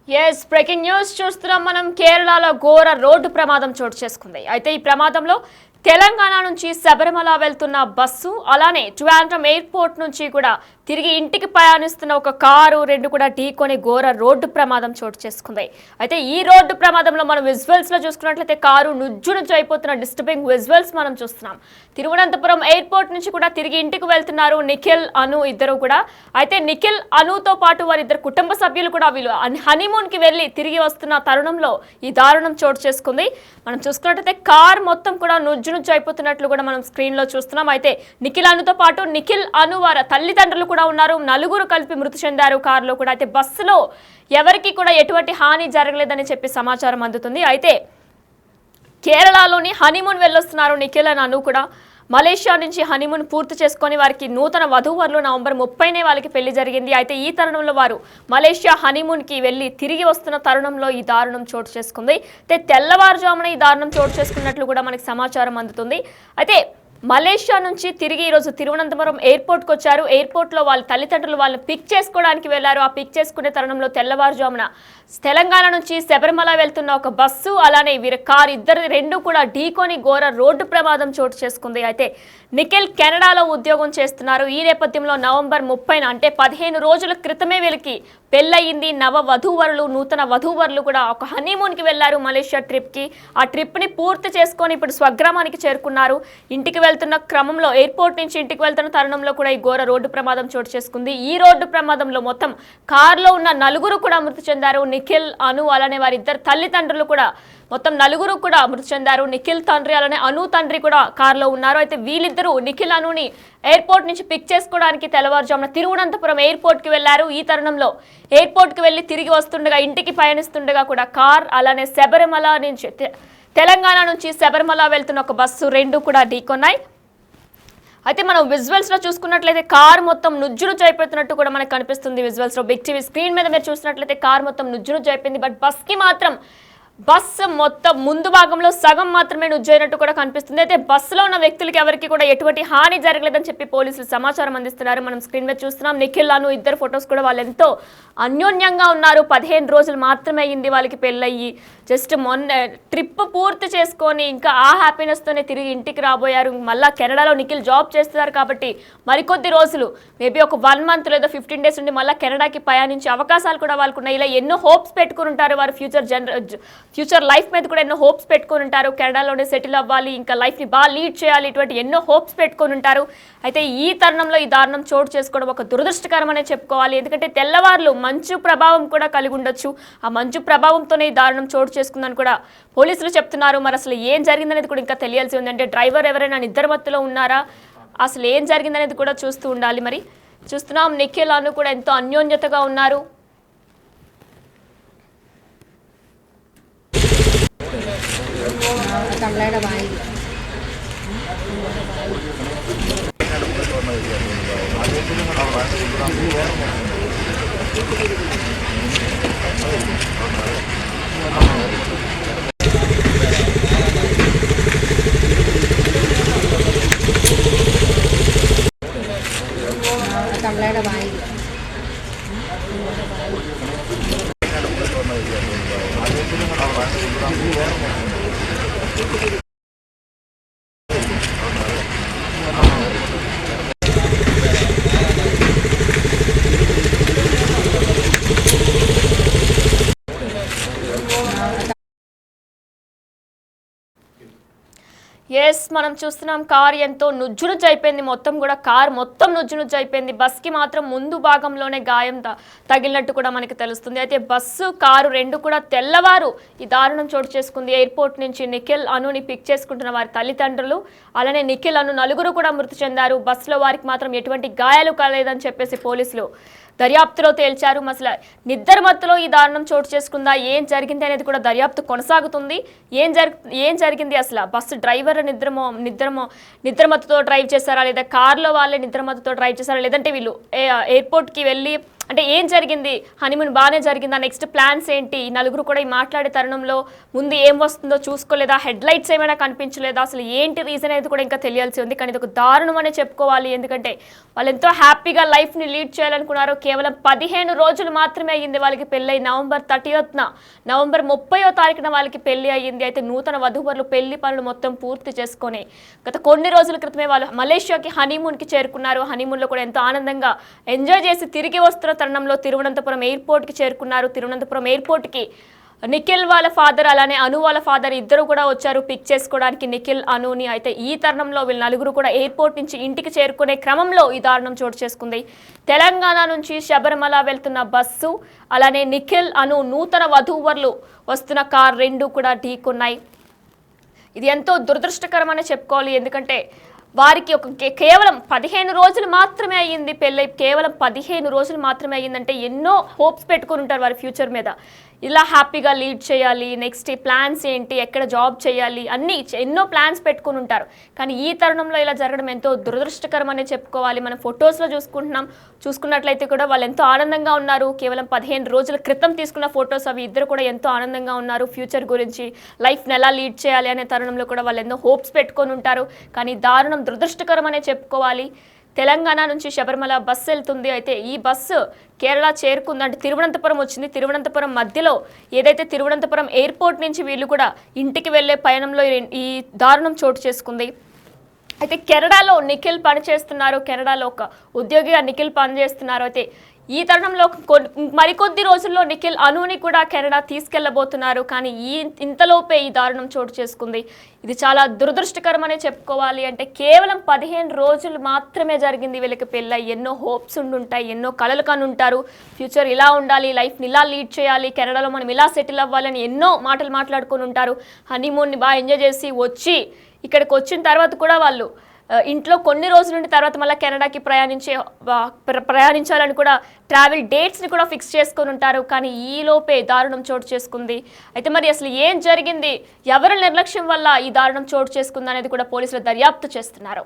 yes breaking news చూస్తున్నాం మనం కేరళలో ఘోర రోడ్డు ప్రమాదం చోటు చేసుకుంది అయితే ఈ ప్రమాదంలో తెలంగాణ నుంచి శబరిమల వెళ్తున్న బస్సు అలానే ట్రివాండ్రం ఎయిర్పోర్ట్ నుంచి కూడా తిరిగి ఇంటికి ప్రయాణిస్తున్న ఒక కారు రెండు కూడా ఢీకొని ఘోర రోడ్డు ప్రమాదం చోటు చేసుకుంది అయితే ఈ రోడ్డు ప్రమాదంలో మనం విజువల్స్ లో చూసుకున్నట్లయితే కారు నుజ్జు అయిపోతున్న డిస్టర్బింగ్ విజువల్స్ మనం చూస్తున్నాం తిరువనంతపురం ఎయిర్పోర్ట్ నుంచి కూడా తిరిగి ఇంటికి వెళ్తున్నారు నిఖిల్ అను ఇద్దరు కూడా అయితే నిఖిల్ అనుతో పాటు వారిద్దరు కుటుంబ సభ్యులు కూడా వీళ్ళు హనీమూన్ కి వెళ్లి తిరిగి వస్తున్న తరుణంలో ఈ దారుణం చోటు చేసుకుంది మనం చూసుకున్నట్లయితే కార్ మొత్తం కూడా నుజ్జు అయిపోతున్నట్లు కూడా మనం స్క్రీన్ లో చూస్తున్నాం అయితే నిఖిల్ అనుతో పాటు నిఖిల్ అను వారి తల్లిదండ్రులు కూడా ఉన్నారు నలుగురు కలిపి మృతి చెందారు కారులో కూడా అయితే బస్సులో ఎవరికి కూడా ఎటువంటి హాని జరగలేదని చెప్పి సమాచారం అందుతుంది అయితే కేరళలోని హనీమూన్ వెళ్ళొస్తున్నారు నిఖిల్ అండ్ అను కూడా మలేషియా నుంచి హనీమూన్ పూర్తి చేసుకొని వారికి నూతన వధూవరులు నవంబర్ 30నే వాళ్ళకి పెళ్లి జరిగింది అయితే ఈ తరుణంలో వారు మలేషియా హనీమూన్కి వెళ్ళి తిరిగి వస్తున్న తరుణంలో ఈ దారుణం చోటు చేసుకుంది అయితే తెల్లవారుజామున ఈ దారుణం చోటు చేసుకున్నట్లు కూడా మనకి సమాచారం అందుతుంది అయితే మలేషియా నుంచి తిరిగి ఈరోజు తిరువనంతపురం ఎయిర్పోర్ట్కి వచ్చారు ఎయిర్పోర్ట్లో వాళ్ళ తల్లిదండ్రులు వాళ్ళని పిక్ చేసుకోవడానికి వెళ్లారు ఆ పిక్ చేసుకునే తరుణంలో తెల్లవారుజామున తెలంగాణ నుంచి శబరిమల వెళ్తున్న ఒక బస్సు అలానే వీరి కార్ ఇద్దరు రెండు కూడా ఢీకొని ఘోర రోడ్డు ప్రమాదం చోటు చేసుకుంది అయితే నిఖిల్ కెనడాలో ఉద్యోగం చేస్తున్నారు ఈ నేపథ్యంలో నవంబర్ 30న అంటే 15 రోజుల క్రితమే వీళ్ళకి పెళ్ళయింది నవ వధూవరులు నూతన వధూవరులు కూడా ఒక హనీమూన్కి వెళ్లారు మలేషియా ట్రిప్కి ఆ ట్రిప్ని పూర్తి చేసుకొని ఇప్పుడు స్వగ్రామానికి చేరుకున్నారు ఇంటికి వెళ్తున్న క్రమంలో ఎయిర్పోర్ట్ నుంచి ఇంటికి వెళ్తున్న తరుణంలో కూడా ఈ ఘోర రోడ్డు ప్రమాదం చోటు చేసుకుంది ఈ రోడ్డు ప్రమాదంలో మొత్తం కారులో ఉన్న నలుగురు కూడా మృతి చెందారు నిఖిల్ అను అలానే వారిద్దరు తల్లిదండ్రులు కూడా మొత్తం నలుగురు కూడా మృతి చెందారు నిఖిల్ తండ్రి అలానే అను తండ్రి కూడా కారులో ఉన్నారు అయితే వీళ్ళిద్దరూ నిఖిల్ అనుని ఎయిర్పోర్ట్ నుంచి పిక్ చేసుకోవడానికి తెల్లవారుజామున తిరువనంతపురం ఎయిర్పోర్ట్కి వెళ్లారు ఈ తరుణంలో ఎయిర్పోర్ట్కి వెళ్ళి తిరిగి వస్తుండగా ఇంటికి పయనిస్తుండగా కూడా కార్ అలానే శబరిమల నుంచి తెలంగాణ నుంచి శబరిమల వెళ్తున్న ఒక బస్సు రెండు కూడా ఢీకొన్నాయి అయితే మనం విజువల్స్ లో చూసుకున్నట్లయితే కార్ మొత్తం నుజ్జు అయిపోతున్నట్టు కూడా మనకు కనిపిస్తుంది విజువల్స్ లో బిగ్ టీవీ స్క్రీన్ మీద మీరు చూసినట్లయితే కార్ మొత్తం నుజ్జు అయిపోయింది బట్ బస్సు మొత్తం ముందు భాగంలో సగం మాత్రమే నుజ్జైనట్టు కూడా కనిపిస్తుంది అయితే బస్సులో ఉన్న వ్యక్తులకి ఎవరికి కూడా ఎటువంటి హాని జరగలేదని చెప్పి పోలీసులు సమాచారం అందిస్తున్నారు మనం స్క్రీన్ మీద చూస్తున్నాం నిఖిల్ అను ఇద్దరు ఫొటోస్ కూడా వాళ్ళు ఎంతో అన్యోన్యంగా ఉన్నారు 15 రోజులు మాత్రమే అయింది వాళ్ళకి పెళ్ళయ్యి జస్ట్ మొన్న ట్రిప్ పూర్తి చేసుకొని ఇంకా ఆ హ్యాపీనెస్తోనే తిరిగి ఇంటికి రాబోయారు మళ్ళీ కెనడాలో నిఖిల్ జాబ్ చేస్తున్నారు కాబట్టి మరికొద్ది రోజులు మేబీ ఒక 1 మంత్ లేదా 15 డేస్ నుండి మళ్ళీ కెనడాకి ప్రయాణించే అవకాశాలు కూడా వాళ్ళకు ఉన్నాయి ఇలా ఎన్నో హోప్స్ పెట్టుకుని ఉంటారు వారు ఫ్యూచర్ లైఫ్ మీద కూడా ఎన్నో హోప్స్ పెట్టుకొని ఉంటారు కెనడాలోనే సెటిల్ అవ్వాలి ఇంకా లైఫ్ని బాగా లీడ్ చేయాలి ఇటువంటి ఎన్నో హోప్స్ పెట్టుకొని ఉంటారు అయితే ఈ తరుణంలో ఈ దారుణం చోటు చేసుకోవడం ఒక దురదృష్టకరమనే చెప్పుకోవాలి ఎందుకంటే తెల్లవారులు మంచు ప్రభావం కూడా కలిగి ఉండొచ్చు ఆ మంచు ప్రభావంతోనే ఈ దారుణం చోటు చేసుకుందని కూడా పోలీసులు చెప్తున్నారు మరి అసలు ఏం జరిగిందనేది కూడా ఇంకా తెలియాల్సి ఉంది అంటే డ్రైవర్ ఎవరైనా నిద్రమత్తులో ఉన్నారా అసలు ఏం జరిగిందనేది కూడా చూస్తూ ఉండాలి మరి చూస్తున్నాం నిఖిల్ అను కూడా ఎంతో అన్యోన్యతగా ఉన్నారు ఎస్ మనం చూస్తున్నాం కార్ ఎంతో నుజ్జు అయిపోయింది మొత్తం కూడా కార్ మొత్తం నుజ్జు అయిపోయింది బస్కి మాత్రం ముందు భాగంలోనే గాయం తగిలినట్టు కూడా మనకి తెలుస్తుంది అయితే బస్సు కారు రెండు కూడా తెల్లవారు ఈ దారుణం చోటు చేసుకుంది ఎయిర్పోర్ట్ నుంచి నిఖిల్ అనుని పిక్ చేసుకుంటున్న వారి తల్లిదండ్రులు అలానే నిఖిల్ అను నలుగురు కూడా మృతి చెందారు బస్సులో వారికి మాత్రం ఎటువంటి గాయాలు కాలేదని చెప్పేసి పోలీసులు దర్యాప్తులో తేల్చారు అసలు నిద్రమత్తులో ఈ దారుణం చోటు చేసుకుందా ఏం జరిగింది అనేది కూడా దర్యాప్తు కొనసాగుతుంది ఏం జరిగింది అసలు బస్సు డ్రైవర్ నిద్రమత్తుతో డ్రైవ్ చేశారా లేదా కార్లో వాళ్ళే నిద్రమత్తుతో డ్రైవ్ చేశారా లేదంటే వీళ్ళు ఎయిర్పోర్ట్కి వెళ్ళి అంటే ఏం జరిగింది, హనీమూన్ బాగానే జరిగిందా, నెక్స్ట్ ప్లాన్స్ ఏంటి, ఈ నలుగురు కూడా ఈ మాట్లాడే తరుణంలో ముందు ఏం వస్తుందో చూసుకోలేదా, హెడ్ లైట్స్ ఏమైనా కనిపించలేదా, అసలు ఏంటి రీజన్ అనేది కూడా ఇంకా తెలియాల్సి ఉంది. కానీ ఇది ఒక దారుణం అనే చెప్పుకోవాలి. ఎందుకంటే వాళ్ళు ఎంతో హ్యాపీగా లైఫ్ని లీడ్ చేయాలనుకున్నారు. కేవలం 15 రోజులు మాత్రమే అయ్యింది వాళ్ళకి పెళ్ళి. నవంబర్ 30న నవంబర్ 30వ తారీఖున వాళ్ళకి పెళ్లి అయ్యింది. అయితే నూతన వధూవరులు పెళ్లి పనులు మొత్తం పూర్తి చేసుకొని గత కొన్ని రోజుల క్రితమే వాళ్ళు మలేషియాకి హనీమూన్కి చేరుకున్నారు. హనీమూన్లో కూడా ఎంతో ఆనందంగా ఎంజాయ్ చేసి తిరిగి వస్తున్న తరుణంలో తిరువనంతపురం ఎయిర్పోర్ట్కి చేరుకున్నారు. తిరువనంతపురం ఎయిర్పోర్ట్కి నిఖిల్ వాళ్ళ ఫాదర్ అలానే అను వాళ్ళ ఫాదర్ ఇద్దరు కూడా వచ్చారు పిక్ చేసుకోవడానికి నిఖిల్ అనుని. అయితే ఈ తరుణంలో వీళ్ళ నలుగురు కూడా ఎయిర్పోర్ట్ నుంచి ఇంటికి చేరుకునే క్రమంలో ఈ దారుణం చోటు చేసుకుంది. తెలంగాణ నుంచి శబరిమల వెళ్తున్న బస్సు అలానే నిఖిల్ అను నూతన వధూవరులు వస్తున్న కార్ రెండు కూడా ఢీకొన్నాయి. ఇది ఎంతో దురదృష్టకరమని చెప్పుకోవాలి. ఎందుకంటే వారికి కేవలం 15 రోజులు మాత్రమే అయ్యింది పెళ్ళై. కేవలం 15 రోజులు మాత్రమే అయ్యిందంటే ఎన్నో హోప్స్ పెట్టుకుని ఉంటారు వారి ఫ్యూచర్ మీద. ఇలా హ్యాపీగా లీడ్ చేయాలి, నెక్స్ట్ ప్లాన్స్ ఏంటి, ఎక్కడ జాబ్ చేయాలి, అన్నీ ఎన్నో ప్లాన్స్ పెట్టుకుని ఉంటారు. కానీ ఈ తరుణంలో ఇలా జరగడం ఎంతో దురదృష్టకరం అనే చెప్పుకోవాలి. మనం ఫొటోస్లో చూసుకున్నట్లయితే కూడా వాళ్ళు ఎంతో ఆనందంగా ఉన్నారు. కేవలం 15 రోజుల క్రితం తీసుకున్న ఫొటోస్ అవి ఇద్దరు కూడా ఎంతో ఆనందంగా ఉన్నారు. ఫ్యూచర్ గురించి లైఫ్ని ఎలా లీడ్ చేయాలి అనే తరుణంలో కూడా వాళ్ళు ఎన్నో హోప్స్ పెట్టుకొని ఉంటారు. కానీ దారుణం దురదృష్టకరం అనే చెప్పుకోవాలి. తెలంగాణ నుంచి శబరిమల బస్సు వెళ్తుంది. అయితే ఈ బస్సు కేరళ చేరుకుంది, అంటే తిరువనంతపురం వచ్చింది. తిరువనంతపురం మధ్యలో ఏదైతే తిరువనంతపురం ఎయిర్పోర్ట్ నుంచి వీళ్ళు కూడా ఇంటికి వెళ్ళే పయనంలో ఈ దారుణం చోటు చేసుకుంది. అయితే కెనడాలో నిఖిల్ పనిచేస్తున్నారు, కెనడాలో ఒక ఉద్యోగిగా నిఖిల్ పనిచేస్తున్నారు. అయితే ఈ తరుణంలో మరికొద్ది రోజుల్లో నిఖిల్ అనుని కూడా కెనడా తీసుకెళ్లబోతున్నారు. కానీ ఇంతలోపే ఈ దారుణం చోటు చేసుకుంది. ఇది చాలా దురదృష్టకరమనే చెప్పుకోవాలి. అంటే కేవలం 15 రోజులు మాత్రమే జరిగింది వీళ్ళకి పెళ్ళి. ఎన్నో హోప్స్ ఉండుంటాయి, ఎన్నో కలలు కనుంటారు. ఫ్యూచర్ ఇలా ఉండాలి, లైఫ్ని ఇలా లీడ్ చేయాలి, కెనడాలో మనం ఇలా సెటిల్ అవ్వాలని ఎన్నో మాటలు మాట్లాడుకొని ఉంటారు. హనీమూన్ని బాగా ఎంజాయ్ చేసి వచ్చి ఇక్కడికి వచ్చిన తర్వాత కూడా వాళ్ళు ఇంట్లో కొన్ని రోజుల నుండి తర్వాత మళ్ళీ కెనడాకి ప్రయాణించాలని కూడా ట్రావెల్ డేట్స్ని కూడా ఫిక్స్ చేసుకొని ఉంటారు. కానీ ఈలోపే దారుణం చోటు చేసుకుంది. అయితే మరి అసలు ఏం జరిగింది, ఎవరి నిర్లక్ష్యం వల్ల ఈ దారుణం చోటు చేసుకుంది అనేది కూడా పోలీసులు దర్యాప్తు చేస్తున్నారు.